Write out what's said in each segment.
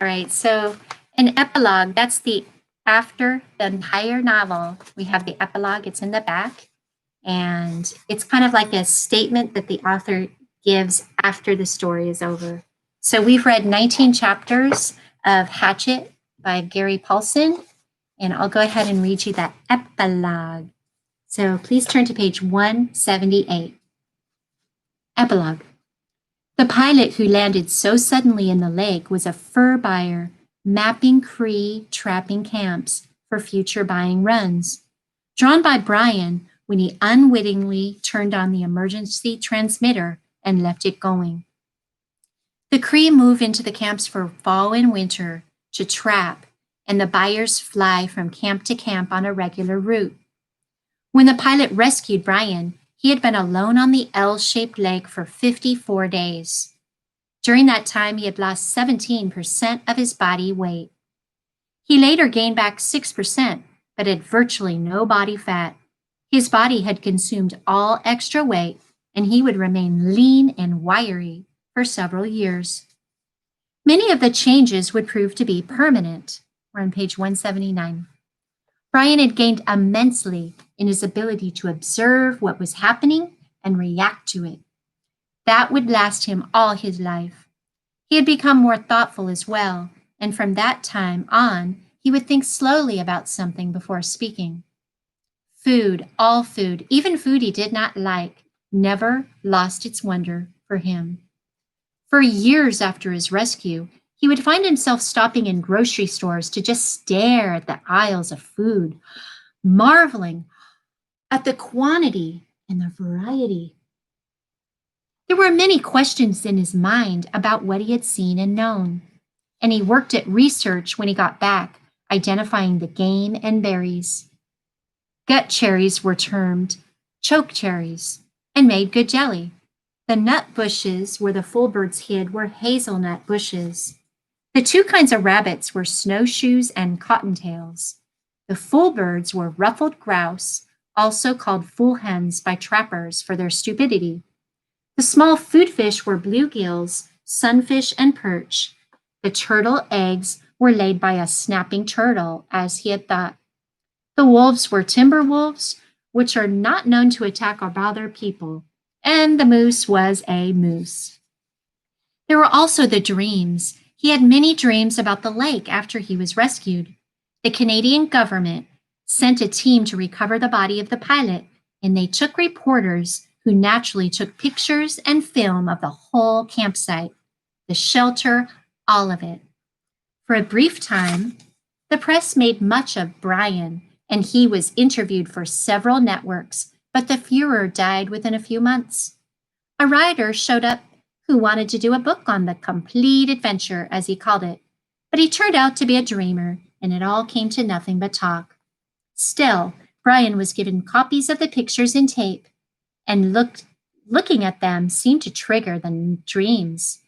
All right, so an epilogue, that's the after the entire novel. We have the epilogue, it's in the back, and it's kind of like a statement that the author gives after the story is over. So we've read 19 chapters of Hatchet by Gary Paulsen, and I'll go ahead and read you that epilogue. So please turn to page 178. Epilogue. The pilot who landed so suddenly in the lake was a fur buyer, mapping Cree trapping camps for future buying runs. Drawn by Brian when he unwittingly turned on the emergency transmitter and left it going. The Cree move into the camps for fall and winter to trap, and the buyers fly from camp to camp on a regular route. When the pilot rescued Brian, he had been alone on the L-shaped lake for 54 days. During that time, he had lost 17% of his body weight. He later gained back 6%, but had virtually no body fat. His body had consumed all extra weight, and he would remain lean and wiry for several years. Many of the changes would prove to be permanent. We're on page 179. Brian had gained immensely in his ability to observe what was happening and react to it. That would last him all his life. He had become more thoughtful as well, and from that time on, he would think slowly about something before speaking. Food, all food, even food he did not like, never lost its wonder for him. For years after his rescue, he would find himself stopping in grocery stores to just stare at the aisles of food, marveling at the quantity and the variety. There were many questions in his mind about what he had seen and known, and he worked at research when he got back, identifying the game and berries. Gut cherries were termed choke cherries and made good jelly. The nut bushes where the full birds hid were hazelnut bushes. The two kinds of rabbits were snowshoes and cottontails. The full birds were ruffled grouse, also called fool hens by trappers for their stupidity. The small food fish were bluegills, sunfish, and perch. The turtle eggs were laid by a snapping turtle, as he had thought. The wolves were timber wolves, which are not known to attack or bother people, and the moose was a moose. There were also the dreams. He had many dreams about the lake after he was rescued. The Canadian government sent a team to recover the body of the pilot, and they took reporters who naturally took pictures and film of the whole campsite, the shelter, all of it. For a brief time, the press made much of Brian, and he was interviewed for several networks, but the furor died within a few months. A writer showed up who wanted to do a book on the complete adventure, as he called it, but he turned out to be a dreamer, and it all came to nothing but talk. Still, Brian was given copies of the pictures and tape, and looking at them seemed to trigger the dreams.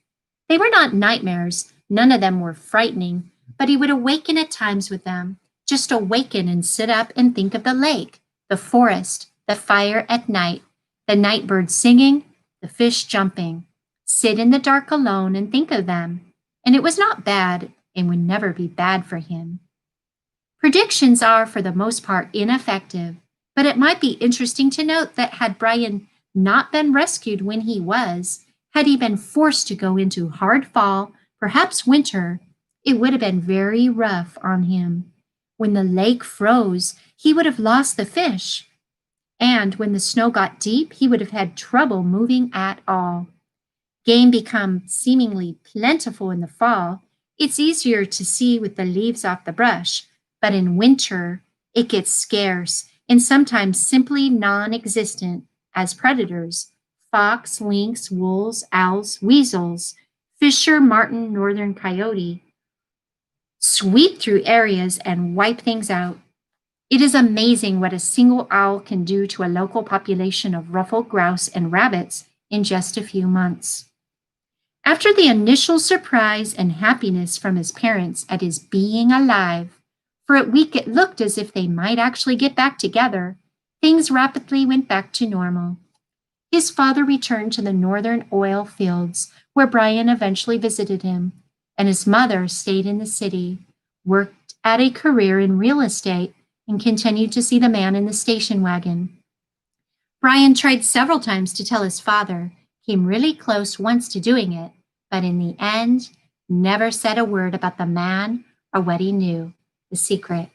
They were not nightmares, none of them were frightening, but he would awaken at times with them, just awaken and sit up and think of the lake, the forest, the fire at night, the night birds singing, the fish jumping. Sit in the dark alone and think of them, and it was not bad and would never be bad for him. Predictions are, for the most part, ineffective, but it might be interesting to note that had Brian not been rescued when he was, had he been forced to go into hard fall, perhaps winter, it would have been very rough on him. When the lake froze, he would have lost the fish, and when the snow got deep, he would have had trouble moving at all. Game become seemingly plentiful in the fall. It's easier to see with the leaves off the brush, but in winter, it gets scarce and sometimes simply non-existent as predators. Fox, lynx, wolves, owls, weasels, fisher, marten, northern coyote sweep through areas and wipe things out. It is amazing what a single owl can do to a local population of ruffled grouse and rabbits in just a few months. After the initial surprise and happiness from his parents at his being alive, for a week it looked as if they might actually get back together, things rapidly went back to normal. His father returned to the northern oil fields, where Brian eventually visited him. and his mother stayed in the city, worked at a career in real estate, and continued to see the man in the station wagon. Brian tried several times to tell his father, came really close once to doing it, but in the end, never said a word about the man or what he knew, the secret